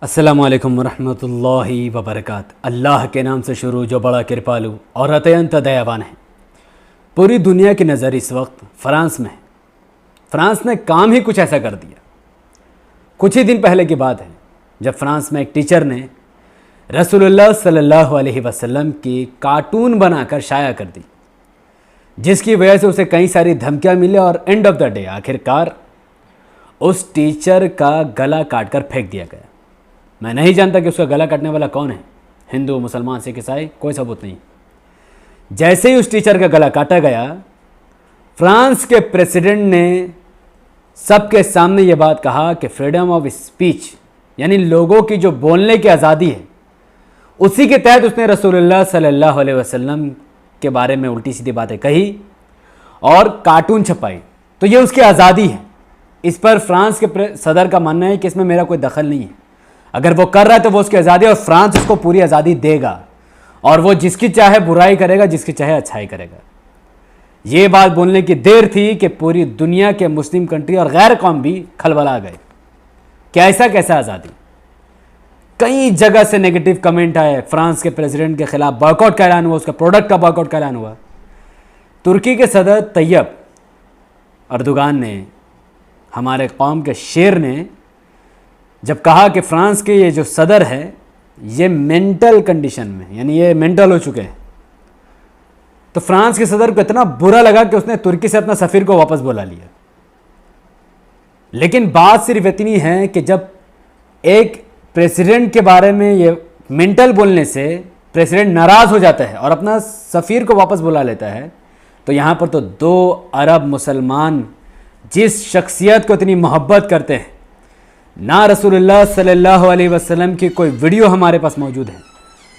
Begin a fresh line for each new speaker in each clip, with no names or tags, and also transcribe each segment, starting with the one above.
अस्सलामुअलैकुम वरहमतुल्लाहि वबरकात। अल्लाह के नाम से शुरू जो बड़ा कृपालु और अत्यंत दयावान है। पूरी दुनिया की नज़र इस वक्त फ्रांस में है। फ्रांस ने काम ही कुछ ऐसा कर दिया। कुछ ही दिन पहले की बात है जब फ्रांस में एक टीचर ने रसूलुल्लाह सल्लल्लाहु अलैहि वसल्लम की कार्टून बनाकर शाया कर दी, जिसकी वजह से उसे कई सारी धमकियां मिली और एंड ऑफ द डे आखिरकार उस टीचर का गला काटकर फेंक दिया गया। मैं नहीं जानता कि उसका गला काटने वाला कौन है, हिंदू, मुसलमान, सिख, ईसाई, कोई सबूत नहीं। जैसे ही उस टीचर का गला काटा गया, फ्रांस के प्रेसिडेंट ने सबके सामने ये बात कहा कि फ्रीडम ऑफ स्पीच यानी लोगों की जो बोलने की आज़ादी है, उसी के तहत उसने रसूलुल्लाह सल्लल्लाहु अलैहि वसल्लम के बारे में उल्टी सीधी बातें कही और कार्टून छपाई। तो ये उसकी आज़ादी है। इस पर फ्रांस के सदर का मानना है कि इसमें मेरा कोई दखल नहीं है। अगर वो कर रहा है तो वो उसकी आज़ादी है और फ्रांस उसको पूरी आज़ादी देगा और वो जिसकी चाहे बुराई करेगा, जिसकी चाहे अच्छाई करेगा। ये बात बोलने की देर थी कि पूरी दुनिया के मुस्लिम कंट्री और गैर कौम भी खलबला गए। कैसा कैसा आज़ादी। कई जगह से नेगेटिव कमेंट आए। फ्रांस के प्रेसिडेंट के खिलाफ बॉयकॉट का ऐलान हुआ, उसका प्रोडक्ट का बॉयकॉट का ऐलान हुआ। तुर्की के सदर तैयब अर्दोगान ने, हमारे कौम के शेर ने, जब कहा कि फ्रांस के ये जो सदर है ये मेंटल कंडीशन में, यानी ये मेंटल हो चुके हैं, तो फ्रांस के सदर को इतना बुरा लगा कि उसने तुर्की से अपना सफ़ीर को वापस बुला लिया। लेकिन बात सिर्फ इतनी है कि जब एक प्रेसिडेंट के बारे में ये मेंटल बोलने से प्रेसिडेंट नाराज़ हो जाता है और अपना सफ़ीर को वापस बुला लेता है, तो यहाँ पर तो 2 अरब मुसलमान जिस शख्सियत को इतनी मोहब्बत करते हैं, ना रसूलुल्लाह सल्लल्लाहु अलैहि वसल्लम की कोई वीडियो हमारे पास मौजूद है,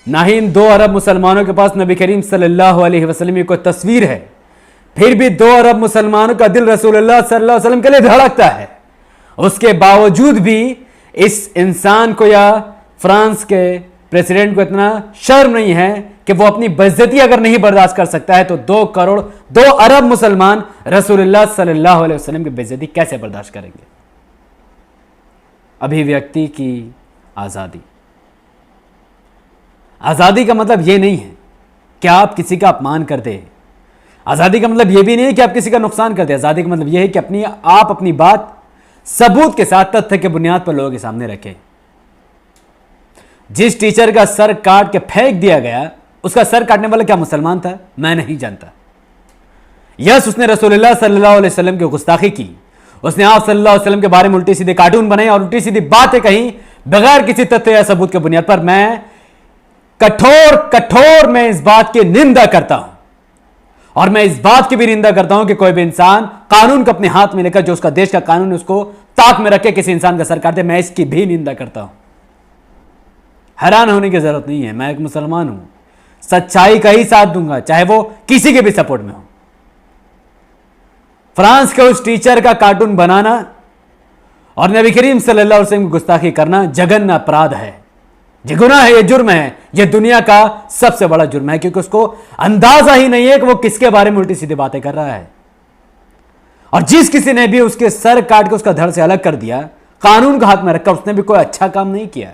ना ही इन 2 अरब मुसलमानों के पास नबी करीम सल्लल्लाहु अलैहि वसल्लम की कोई तस्वीर है, फिर भी 2 अरब मुसलमानों का दिल रसूलुल्लाह सल्लल्लाहु अलैहि वसल्लम के लिए धड़कता है। उसके बावजूद भी इस इंसान को या फ्रांस के प्रेसिडेंट को इतना शर्म नहीं है कि वो अपनी बेइज्जती अगर नहीं बर्दाश्त कर सकता है तो 2 अरब मुसलमान रसूलुल्लाह सल्लल्लाहु अलैहि वसल्लम की बेइज्जती कैसे बर्दाश्त करेंगे। अभिव्यक्ति की आज़ादी। आज़ादी का मतलब ये नहीं है कि आप किसी का अपमान कर दें। आज़ादी का मतलब ये भी नहीं है कि आप किसी का नुकसान कर दें। आज़ादी का मतलब ये है कि आप अपनी बात सबूत के साथ, तथ्य के बुनियाद पर लोगों के सामने रखें। जिस टीचर का सर काट के फेंक दिया गया, उसका सर काटने वाला क्या मुसलमान था? मैं नहीं जानता। यस, उसने रसूलुल्लाह सल्लल्लाहु अलैहि वसल्लम की गुस्ताखी की। उसने आप सल्लल्लाहु अलैहि वसल्लम के बारे में उल्टी सीधी कार्टून बनाई और उल्टी सीधी बातें कही बगैर किसी तथ्य या सबूत के बुनियाद पर। मैं कठोर मैं इस बात की निंदा करता हूं और मैं इस बात की भी निंदा करता हूं कि कोई भी इंसान कानून को अपने हाथ में लेकर, जो उसका देश का कानून है, उसको ताक में रख के किसी इंसान का सर काट दे, मैं इसकी भी निंदा करता हूं। हैरान होने की जरूरत नहीं है। मैं एक मुसलमान हूं, सच्चाई का ही साथ दूंगा, चाहे वो किसी के भी सपोर्ट में हो। फ्रांस के उस टीचर का कार्टून बनाना और नबी करीम सल्लल्लाहु अलैहि वसल्लम की गुस्ताखी करना जघन्य अपराध है। ये गुनाह है, ये जुर्म है, ये दुनिया का सबसे बड़ा जुर्म है, क्योंकि उसको अंदाजा ही नहीं है कि वो किसके बारे में उल्टी सीधी बातें कर रहा है। और जिस किसी ने भी उसके सर काट के उसका धड़ से अलग कर दिया, कानून का हाथ में रखा, उसने भी कोई अच्छा काम नहीं किया।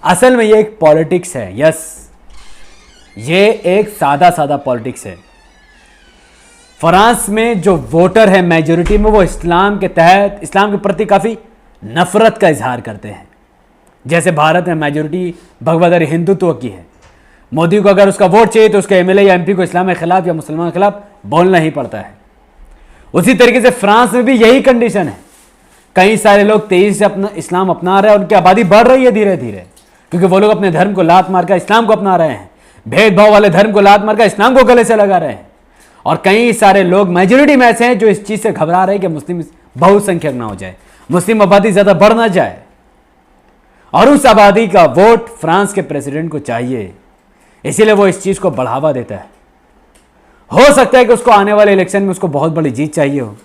असल में ये एक पॉलिटिक्स है। यस, ये एक सादा पॉलिटिक्स है। फ्रांस में जो वोटर है मेजॉरिटी में, वो इस्लाम के तहत, इस्लाम के प्रति काफ़ी नफरत का इजहार करते हैं। जैसे भारत में मेजॉरिटी भगवदरी हिंदुत्व की है। मोदी को अगर उसका वोट चाहिए तो उसके एमएलए या एमपी को इस्लाम के खिलाफ या मुसलमान के खिलाफ बोलना ही पड़ता है। उसी तरीके से फ्रांस में भी यही कंडीशन है। कई सारे लोग तेजी से अपना इस्लाम अपना रहे हैं, उनकी आबादी बढ़ रही है धीरे धीरे, क्योंकि वो लोग अपने धर्म को लात मारकर इस्लाम को अपना रहे हैं, भेदभाव वाले धर्म को लात मारकर इस्लाम को गले से लगा रहे हैं। और कई सारे लोग मेजॉरिटी में ऐसे हैं जो इस चीज़ से घबरा रहे हैं कि मुस्लिम बहुसंख्यक ना हो जाए, मुस्लिम आबादी ज़्यादा बढ़ ना जाए। और उस आबादी का वोट फ्रांस के प्रेसिडेंट को चाहिए, इसीलिए वो इस चीज़ को बढ़ावा देता है। हो सकता है कि उसको आने वाले इलेक्शन में उसको बहुत बड़ी जीत चाहिए हो।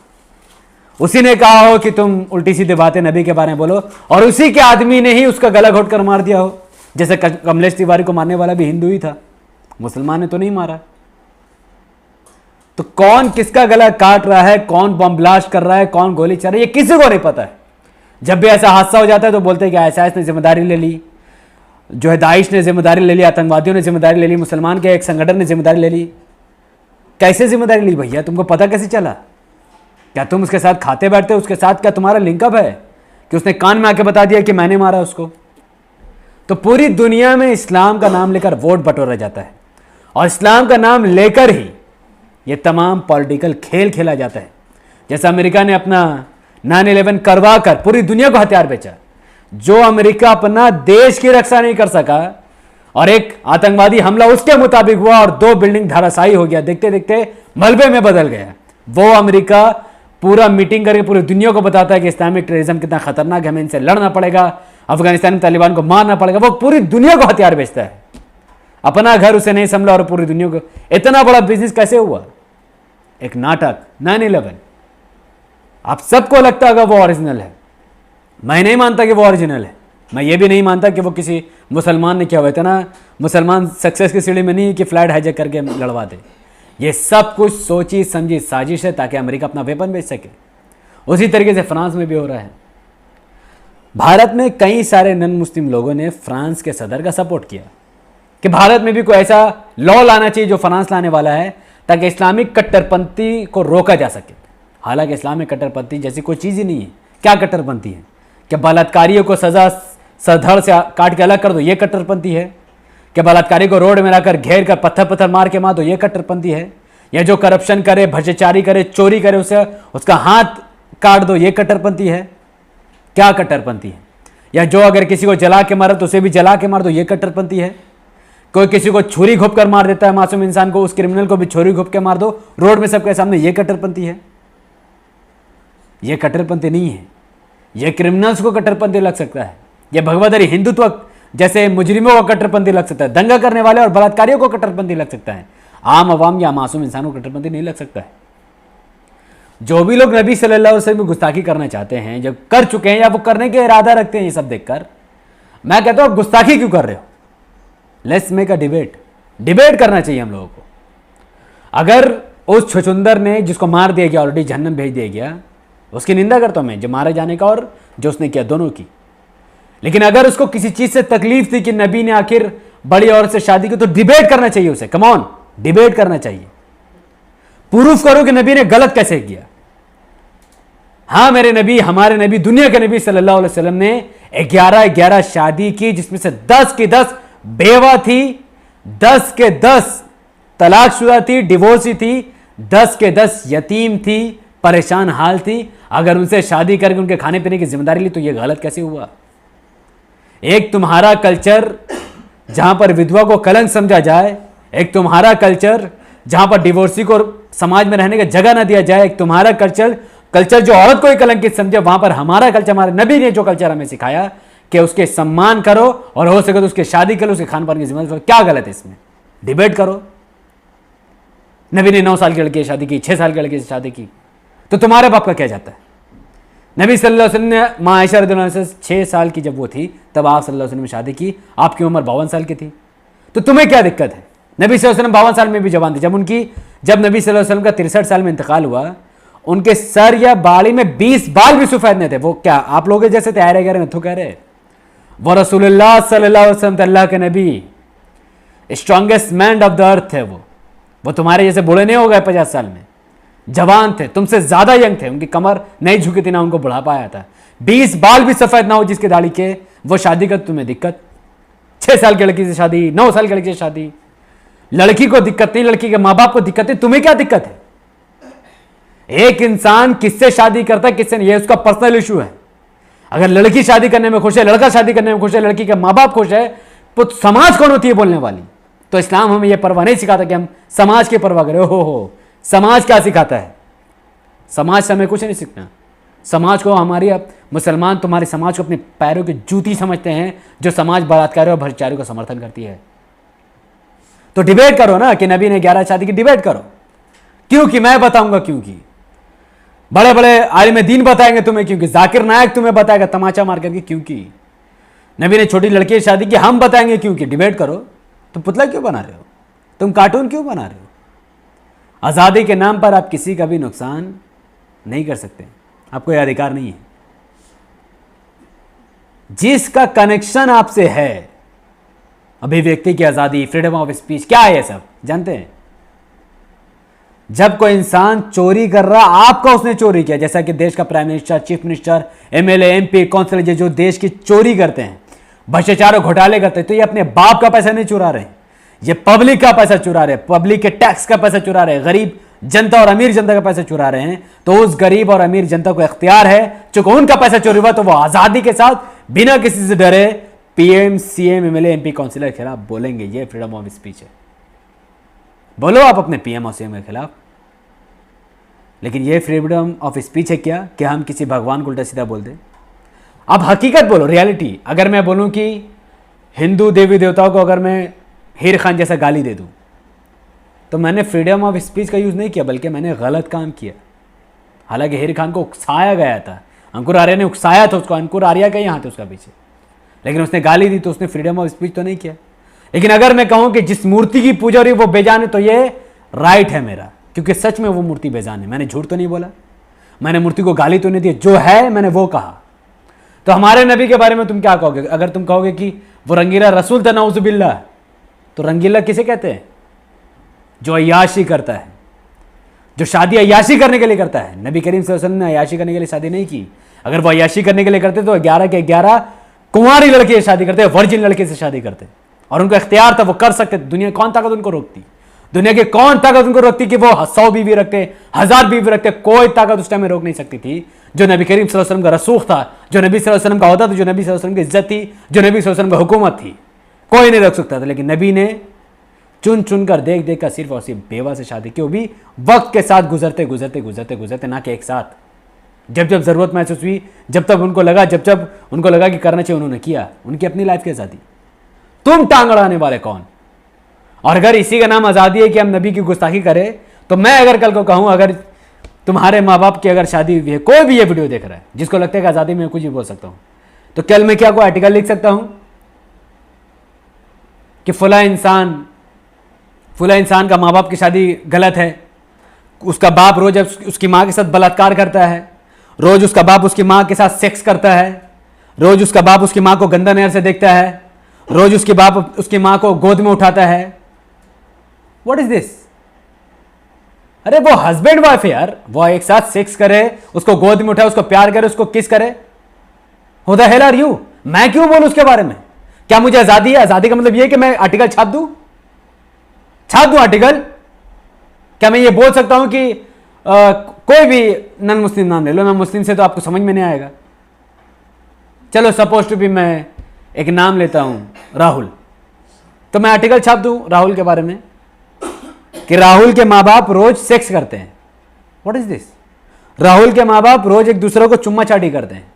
उसी ने कहा हो कि तुम उल्टी सीधी बातें नबी के बारे में बोलो, और उसी के आदमी ने ही उसका गला घोट कर मार दिया हो। जैसे कमलेश तिवारी को मारने वाला भी हिंदू ही था, मुसलमान ने तो नहीं मारा। तो कौन किसका गला काट रहा है, कौन बम ब्लास्ट कर रहा है, कौन गोली चल रही है, किसी को नहीं पता है। जब भी ऐसा हादसा हो जाता है तो बोलते हैं कि ISIS ने जिम्मेदारी ले ली, जो है दाइश ने जिम्मेदारी ले ली, आतंकवादियों ने जिम्मेदारी ले ली, मुसलमान के एक संगठन ने जिम्मेदारी ले ली। कैसे जिम्मेदारी ली भैया? तुमको पता कैसे चला? क्या तुम उसके साथ खाते बैठते? उसके साथ क्या तुम्हारा लिंकअप है कि उसने कान में आके बता दिया कि मैंने मारा उसको? तो पूरी दुनिया में इस्लाम का नाम लेकर वोट बटोरा जाता है और इस्लाम का नाम लेकर ही ये तमाम पॉलिटिकल खेल खेला जाता है। जैसे अमेरिका ने अपना 9/11 करवा कर पूरी दुनिया को हथियार बेचा। जो अमेरिका अपना देश की रक्षा नहीं कर सका और एक आतंकवादी हमला उसके मुताबिक हुआ और 2 बिल्डिंग धराशायी हो गया, देखते देखते मलबे में बदल गया, वो अमेरिका पूरा मीटिंग करके पूरी दुनिया को बताता है कि इस्लामिक टेररिज्म कितना खतरनाक है, हमें इनसे लड़ना पड़ेगा, अफगानिस्तान में तालिबान को मारना पड़ेगा। वो पूरी दुनिया को हथियार बेचता है, अपना घर उसे नहीं संभला और पूरी दुनिया को। इतना बड़ा बिजनेस कैसे हुआ? एक नाटक 9/11। आप सबको लगता होगा वो ओरिजिनल है, मैं नहीं मानता कि वो ओरिजिनल है। मैं ये भी नहीं मानता कि वो किसी मुसलमान ने किया हुआ। इतना मुसलमान सक्सेस की सीढ़ी में नहीं कि फ्लाइट हाईजैक करके लड़वा दे। ये सब कुछ सोची समझी साजिश है ताकि अमेरिका अपना वेपन बेच सके। उसी तरीके से फ्रांस में भी हो रहा है। भारत में कई सारे नन मुस्लिम लोगों ने फ्रांस के सदर का सपोर्ट किया कि भारत में भी कोई ऐसा लॉ लाना चाहिए जो फ्रांस लाने वाला है ताकि इस्लामिक कट्टरपंथी को रोका जा सके। हालांकि इस्लामिक कट्टरपंथी जैसी कोई चीज़ ही नहीं है। क्या कट्टरपंथी है? क्या बलात्कारियों को सजा सधड़ से काट के अलग कर दो, ये कट्टरपंथी है? क्या बलात्कारी को रोड में लाकर घेर कर पत्थर मार के मार दो, ये कट्टरपंथी है? या जो करप्शन करे, भ्रष्टाचारी करे, चोरी करे, उसे उसका हाथ काट दो, ये कट्टरपंथी है? क्या कट्टरपंथी है? या जो अगर किसी को जला के मारे तो उसे भी जला के मार दो, ये कट्टरपंथी है? कोई किसी को छुरी घोप कर मार देता है मासूम इंसान को, उस क्रिमिनल को भी छुरी घोप के मार दो रोड में सबके सामने, ये कट्टरपंथी है? ये कट्टरपंथी नहीं है। ये क्रिमिनल्स को कट्टरपंथी लग सकता है, ये भगवदरी हिंदुत्व जैसे मुजरिमों को कट्टरपंथी लग सकता है, दंगा करने वाले और बलात्कारियों को कट्टरपंथी लग सकता है। आम आवाम या मासूम इंसानों को कट्टरपंथी नहीं लग सकता है। जो भी लोग नबी सल्लल्लाहु अलैहि वसल्लम में गुस्ताखी करना चाहते हैं, जब कर चुके हैं या वो करने के इरादा रखते हैं, ये सब देखकर मैं कहता हूं गुस्ताखी क्यों कर रहे हो? लेट्स मेक अ डिबेट करना चाहिए हम लोगों को। अगर उस छुचुंदर ने जिसको मार दिया गया, ऑलरेडी जहन्नम भेज दिया गया, उसकी निंदा करता हूं मैं, जो मारे जाने का और जो उसने किया, दोनों की। लेकिन अगर उसको किसी चीज से तकलीफ थी कि नबी ने आखिर बड़ी औरत से शादी की, तो डिबेट करना चाहिए उसे। कम ऑन, डिबेट करना चाहिए, प्रूफ करो कि नबी ने गलत कैसे किया। हाँ, मेरे नबी, हमारे नबी, दुनिया के नबी सल्लल्लाहु अलैहि वसल्लम ने 11 शादी की, जिसमें से 10 की 10 बेवा थी, 10 के 10 तलाकशुदा थी, डिवोर्सी थी, 10 के 10 यतीम थी, परेशान हाल थी। अगर उनसे शादी करके उनके खाने पीने की जिम्मेदारी ली तो यह गलत कैसे हुआ? एक तुम्हारा कल्चर जहां पर विधवा को कलंक समझा जाए, एक तुम्हारा कल्चर जहां पर डिवोर्सी को समाज में रहने की जगह ना दिया जाए, एक तुम्हारा कल्चर जो औरत को ही कलंकित समझे, वहां पर हमारा कल्चर, हमारे नबी ने जो कल्चर हमें सिखाया कि उसके सम्मान करो और हो सके तो उसकी शादी करो, उसके खान पान की जिम्मेदारी। क्या गलत है इसमें? डिबेट करो। नबी ने 9 साल की लड़की से शादी की, 6 साल की लड़की से शादी की, तो तुम्हारे बाप का क्या जाता है? नबी सल्लल्लाहु अलैहि वसल्लम ने मां आयशा रज़ियल्लाहु अन्हा से 6 साल की जब वो थी, तब आप सल्लल्लाहु अलैहि वसल्लम ने शादी की, आपकी उम्र 52 साल की थी, तो तुम्हें क्या दिक्कत है? नबी सल्लल्लाहु अलैहि वसल्लम 52 साल में भी जवान थे। जब नबी सल्लल्लाहु अलैहि वसल्लम का 63 साल में इंतकाल हुआ, उनके सर या बाड़ी में 20 बाल भी सफेद नहीं थे। वो क्या आप लोग जैसे तैयार कह रहे हैं? कह रहे वो रसूलुल्लाह सल्लल्लाहु अलैहि वसल्लम, अल्लाह के नबी, strongest man of the earth थे। वो तुम्हारे जैसे बूढ़े नहीं हो गए 50 साल में, जवान थे, तुमसे ज्यादा यंग थे, उनकी कमर नहीं झुकी थी, ना उनको बुढ़ापा आया था। 20 बाल भी सफेद ना हो जिसके दाढ़ी के, वो शादी कर, तुम्हें दिक्कत? 6 साल की लड़की से शादी, 9 साल की लड़की से शादी। लड़की को दिक्कत नहीं, लड़की के माँ बाप को दिक्कत है, तुम्हें क्या दिक्कत है? एक इंसान किससे शादी करता है, किससे नहीं, ये उसका पर्सनल इशू है। अगर लड़की शादी करने में खुश है, लड़का शादी करने में खुश है, लड़की के माँ बाप खुश है, तो समाज कौन होती है बोलने वाली? तो इस्लाम हमें यह परवाह नहीं सिखाता कि हम समाज की परवाह करें। हो समाज क्या सिखाता है? समाज से हमें कुछ नहीं सीखना। समाज को हमारी, मुसलमान तुम्हारे समाज को अपने पैरों की जूती समझते हैं, जो समाज बलात्कारियों और भ्रष्टाचारियों का समर्थन करती है। तो डिबेट करो ना कि नबी ने 11 शादी की, डिबेट करो। क्योंकि मैं बताऊंगा, क्योंकि बड़े बड़े आलिम दीन बताएंगे तुम्हें, क्योंकि जाकिर नायक तुम्हें बताएगा तमाचा मार करके, क्योंकि नबी ने छोटी लड़की की शादी की, हम बताएंगे क्योंकि। डिबेट करो। तुम पुतला क्यों बना रहे हो? तुम कार्टून क्यों बना रहे हो? आज़ादी के नाम पर आप किसी का भी नुकसान नहीं कर सकते, आपको यह अधिकार नहीं है। जिसका कनेक्शन आपसे है। अभिव्यक्ति की आजादी, फ्रीडम ऑफ स्पीच, क्या है ये सब जानते हैं? जब कोई इंसान चोरी कर रहा, आपका उसने चोरी किया, जैसा कि देश का prime minister, chief minister, MLA, MP, councillor, जो देश की चोरी करते हैं, भ्रष्टाचार और घोटाले करते हैं, तो ये अपने बाप का पैसा नहीं चुरा रहे, ये पब्लिक का पैसा चुरा रहे, पब्लिक के टैक्स का पैसा चुरा रहे, गरीब जनता और अमीर जनता का पैसा चुरा रहे हैं। तो उस गरीब और अमीर जनता को इख्तियार है, चूंकि उनका पैसा चोरी हुआ तो वो आजादी के साथ बिना किसी से डरे PM, CM, MLA, MP, councillor के खिलाफ बोलेंगे। ये फ्रीडम ऑफ स्पीच है। बोलो आप अपने पीएम और सीएम के खिलाफ। लेकिन ये फ्रीडम ऑफ स्पीच है क्या कि हम किसी भगवान को उल्टा सीधा बोल दें? अब हकीकत बोलो, रियलिटी। अगर मैं बोलूं कि हिंदू देवी देवताओं को अगर मैं हीर खान जैसा गाली दे दूं, तो मैंने फ्रीडम ऑफ स्पीच का यूज़ नहीं किया, बल्कि मैंने गलत काम किया। हालांकि हीर खान को उकसाया गया था, अंकुर आर्या ने उकसाया था उसको, अंकुर आर्या का ही हाथ है उसका पीछे, लेकिन उसने गाली दी तो उसने फ्रीडम ऑफ स्पीच तो नहीं किया। लेकिन अगर मैं कहूं कि जिस मूर्ति की पूजा हो रही वो बेजान है, तो ये राइट है मेरा, क्योंकि सच में वो मूर्ति बेजान है। मैंने झूठ तो नहीं बोला, मैंने मूर्ति को गाली तो नहीं दी, जो है मैंने वो कहा। तो हमारे नबी के बारे में तुम क्या कहोगे? अगर तुम कहोगे कि वो रंगीला रसूल था नाउजुबिल्लाह, तो रंगीला किसे कहते हैं? जो अय्याशी करता है, जो शादी अय्याशी करने के लिए करता है। नबी करीम सल्लल्लाहु अलैहि वसल्लम ने अय्याशी करने के लिए शादी नहीं की। अगर वो अय्याशी करने के लिए करते तो 11 के 11 कुंवारी लड़की से शादी करते, वर्जिन लड़के से शादी करते, और उनको इख्तियार था, वो कर सकते। दुनिया कौन ताकत उनको रोकती? दुनिया की कौन ताकत उनको रोकती कि वो 100 बीवी रखते, 1000 बीवी रखते? कोई ताकत उस टाइम में रोक नहीं सकती थी। जो नबी करीम सल्लल्लाहु अलैहि वसल्लम का रसूख था, जो नबी सल्लल्लाहु अलैहि वसल्लम का होता था, जो नबी सल्लल्लाहु अलैहि वसल्लम की इज्जत थी, जो नबी सल्लल्लाहु अलैहि वसल्लम की हुकूमत थी, कोई नहीं रोक सकता था। लेकिन नबी ने चुन चुन कर, देख देख कर सिर्फ और सिर्फ बेवा से शादी की, वो भी वक्त के साथ गुजरते गुजरते गुजरते गुजरते, ना कि एक साथ। जब जब जरूरत महसूस हुई, जब तब उनको लगा, जब उनको लगा कि करना चाहिए, उन्होंने किया। उनकी अपनी लाइफ की आज़ादी। तुम टांग अड़ाने वाले कौन? और अगर इसी का नाम आज़ादी है कि हम नबी की गुस्ताखी करें, तो मैं अगर कल को कहूं, अगर तुम्हारे माँ बाप की अगर शादी हुई है, कोई भी ये वीडियो देख रहा है जिसको लगता है कि आज़ादी में कुछ भी बोल सकता हूं, तो कल मैं क्या कोई आर्टिकल लिख सकता हूं कि फला इंसान का माँ बाप की शादी गलत है, उसका बाप रोज उसकी माँ के साथ बलात्कार करता है, रोज उसका बाप उसकी माँ के साथ सेक्स करता है, रोज उसका बाप उसकी माँ को गंदा नहर से देखता है, रोज उसके बाप उसकी माँ को गोद में उठाता है? What is this? अरे वो हस्बैंड वाइफ है यार, वो एक साथ सेक्स करे, उसको गोद में उठाए, उसको प्यार करे, उसको किस करे। Who the hell are you? मैं क्यों बोलूं उसके बारे में? क्या मुझे आजादी है? आजादी का मतलब ये कि मैं आर्टिकल छाप दूं आर्टिकल? क्या मैं ये बोल सकता हूं कि कोई भी नॉन मुस्लिम नाम ले लो, मैं मुस्लिम से तो आपको समझ में नहीं आएगा। चलो सपोज टू भी मैं एक नाम लेता हूं राहुल, तो मैं आर्टिकल छाप दूं राहुल के बारे में कि राहुल के माँ बाप रोज सेक्स करते हैं। What is this? राहुल के माँ बाप रोज एक दूसरे को चुम्मा चाटी करते हैं,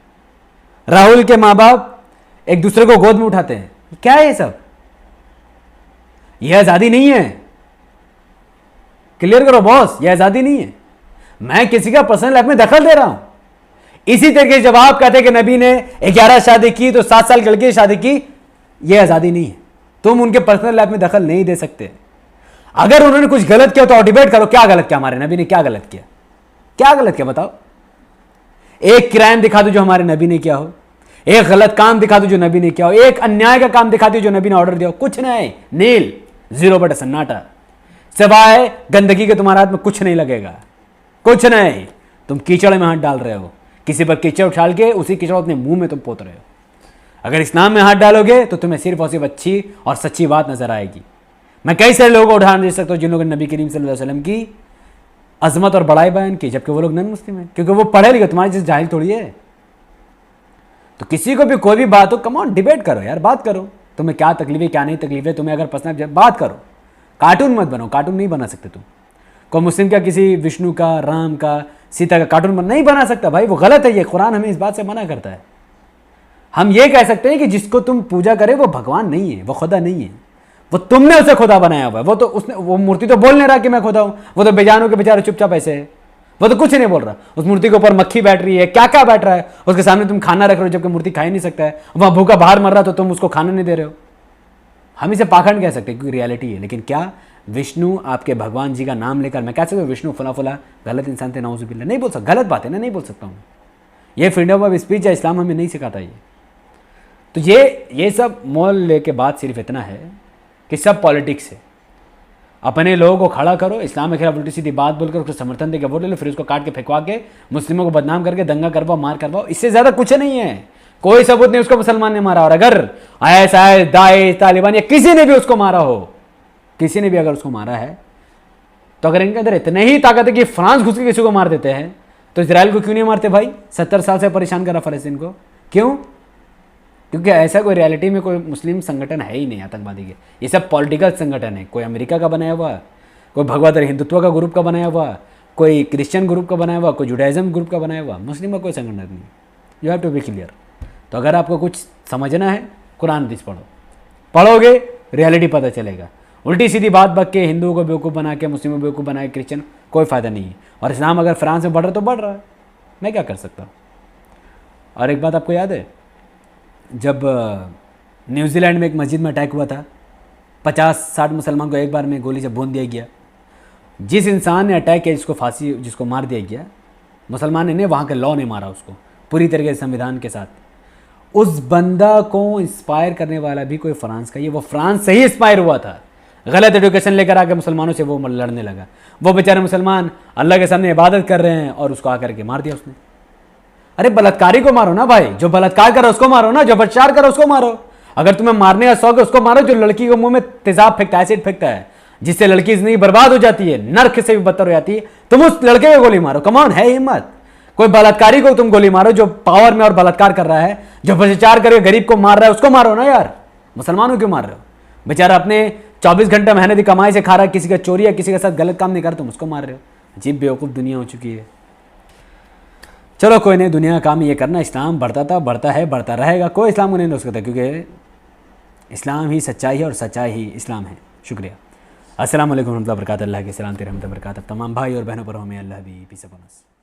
राहुल के माँ बाप एक दूसरे को गोद में उठाते हैं। क्या है ये सब? यह आजादी नहीं है। क्लियर करो बॉस, यह आजादी नहीं है। मैं किसी का पर्सनल लाइफ में दखल दे रहा हूं। इसी तरीके से जब आप कहते हैं कि नबी ने 11 शादी की तो 7 साल की लड़की शादी की, यह आजादी नहीं है। तुम उनके पर्सनल लाइफ में दखल नहीं दे सकते। अगर उन्होंने कुछ गलत किया तो डिबेट करो, क्या गलत किया हमारे नबी ने, क्या गलत किया, क्या गलत किया बताओ। एक क्राइम दिखा दो जो हमारे नबी ने किया हो, एक गलत काम दिखा दो जो नबी ने किया हो, एक अन्याय का काम दिखा दो जो नबी ने ऑर्डर दिया हो। कुछ नहीं, नील, 0 सन्नाटा। सिवाय गंदगी के तुम्हारे हाथ में कुछ नहीं लगेगा, कुछ नहीं। तुम कीचड़ में हाथ डाल रहे हो, किसी पर कीचड़ उछाल के उसी कीचड़ अपने मुंह में तुम पोत रहे हो। अगर इस्लाम में हाथ डालोगे तो तुम्हें सिर्फ और सिर्फ अच्छी और सच्ची बात नजर आएगी। मैं कई सारे लोगों को उदाहरण दे सकता हूं जिन लोगों ने नबी करीम सल्लल्लाहु अलैहि वसल्लम की अजमत और बड़ाई बयान की, जबकि वो लोग नॉन मुस्लिम है, क्योंकि वो पढ़े लिखे, तुम्हारे जैसे जाहिल थोड़ी है। तो किसी को भी कोई भी बात हो, कम ऑन डिबेट करो यार, बात करो। तुम्हें क्या तकलीफ है, क्या नहीं तकलीफ है, तुम्हें अगर पर्सनल बात करो। कार्टून मत बनो, कार्टून नहीं बना सकते तुम। कोई मुस्लिम का किसी विष्णु का, राम का, सीता का कार्टून नहीं बना सकता भाई, वो गलत है। ये कुरान हमें इस बात से मना करता है। हम ये कह सकते हैं कि जिसको तुम पूजा करे वो भगवान नहीं है, वो खुदा नहीं है, वो तुमने उसे खुदा बनाया हुआ है। वो तो उसने, वो मूर्ति तो बोल नहीं रहा कि मैं खुदा हूं, वो तो बेजानों के बेचारे चुपचाप ऐसे है, वो तो कुछ नहीं बोल रहा। उस मूर्ति के ऊपर मक्खी बैठ रही है, क्या क्या बैठ रहा है, उसके सामने तुम खाना रख रहे हो जबकि मूर्ति खा ही नहीं सकता है, वहां भूखा बाहर मर रहा तो तुम उसको खाना नहीं दे रहे हो। हम इसे पाखंड कह सकते हैं क्योंकि रियलिटी है। लेकिन क्या विष्णु आपके भगवान जी का नाम लेकर मैं कह सकता हूँ विष्णु फला फला गलत इंसान थे, नाउजुबिल्लाह? नहीं बोल सकता, गलत बात है ना, नहीं बोल सकता हूँ। ये फ्रीडम ऑफ स्पीच है, इस्लाम हमें नहीं सिखाता ये। तो ये सब मोल के बाद सिर्फ इतना है कि सब पॉलिटिक्स है। अपने लोगों को खड़ा करो, इस्लाम के खिलाफ उल्टी सीधी बात बोलकर उसको समर्थन देकर वोट ले लो, फिर उसको काट के फेंकवा के मुस्लिमों को बदनाम करके दंगा करवाओ, मार करवाओ। इससे ज़्यादा कुछ नहीं है। कोई सबूत नहीं उसको मुसलमान ने मारा। और अगर ISIS, दाइश, तालिबान या किसी ने भी उसको मारा हो, किसी ने भी अगर उसको मारा है, तो अगर इनके अंदर इतने ही ताकत है कि फ्रांस घुस के किसी को मार देते हैं, तो इसराइल को क्यों नहीं मारते भाई? 70 साल से परेशान करा फ़लस्तीन को, क्यों? क्योंकि ऐसा कोई रियलिटी में कोई मुस्लिम संगठन है ही नहीं आतंकवादी के। ये सब पॉलिटिकल संगठन है। कोई अमेरिका का बनाया हुआ, कोई भगवत हिंदुत्व का ग्रुप का बनाया हुआ, कोई क्रिश्चियन ग्रुप का बनाया हुआ, कोई जुडाइज़म ग्रुप का बनाया हुआ। मुस्लिम का कोई संगठन नहीं। You have to be clear. तो अगर आपको कुछ समझना है, कुरान हदीस पढ़ो, पढ़ोगे रियलिटी पता चलेगा। उल्टी सीधी बात बक के हिंदुओं को बेवकूफ़ बना के, मुस्लिमों को बेवकूफ़ बना के, क्रिश्चियन, कोई फ़ायदा नहीं है। और इस्लाम अगर फ्रांस में बढ़ रहा है तो बढ़ रहा है, मैं क्या कर सकता हूँ। और एक बात आपको याद है, जब न्यूजीलैंड में एक मस्जिद में अटैक हुआ था, 50-60 मुसलमान को एक बार में गोली से भून दिया गया। जिस इंसान ने अटैक किया, जिसको फांसी, जिसको मार दिया गया, मुसलमान ने, वहाँ के लॉ ने मारा उसको पूरी तरीके से संविधान के साथ। उस बंदा को इंस्पायर करने वाला भी कोई फ्रांस का ही, वो फ्रांस से ही इंस्पायर हुआ था। गलत एजुकेशन लेकर आके मुसलमानों से वो लड़ने लगा। वो बेचारे मुसलमान अल्लाह के सामने इबादत कर रहे हैं और उसको आकर के मार दिया उसने। अरे बलात्कारी को मारो ना भाई, जो बलात्कार करो उसको मारो ना, जो बलात्कार करो उसको मारो। अगर तुम्हें मारने का शौक है उसको मारो, जो लड़की को मुंह में तेजाब फेंकता है, एसिड फेंकता है, जिससे लड़की की जिंदगी बर्बाद हो जाती है, नर्क से भी बदतर हो जाती है, तुम उस लड़के को गोली मारो। कमॉन, है हिम्मत? कोई बलात्कारी को तुम गोली मारो जो पावर में और बलात्कार कर रहा है, जो भ्रष्टाचार करके गरीब को मार रहा है, उसको मारो ना यार। मुसलमानों क्यों मार रहे हो? बेचारा अपने 24 घंटा मेहनती कमाई से खा रहा है, किसी का चोरी या किसी के साथ गलत काम नहीं कर, तुम उसको मार रहे हो। अजीब बेवकूफ़ दुनिया हो चुकी है। चलो कोई नहीं, दुनिया का काम ये करना। इस्लाम बढ़ता था, बढ़ता है, बढ़ता रहेगा। कोई इस्लाम को नहीं रोक सकता, क्योंकि इस्लाम ही सच्चाई है और सच्चाई ही इस्लाम है। शुक्रिया। अस्सलाम वालेकुम रहमतुल्लाहि व बरकातहू। अल्लाह के सलाम, रहमत बरकत तमाम भाई और बहनों पर हमें। अल्लाह भी पीस अपॉन अस।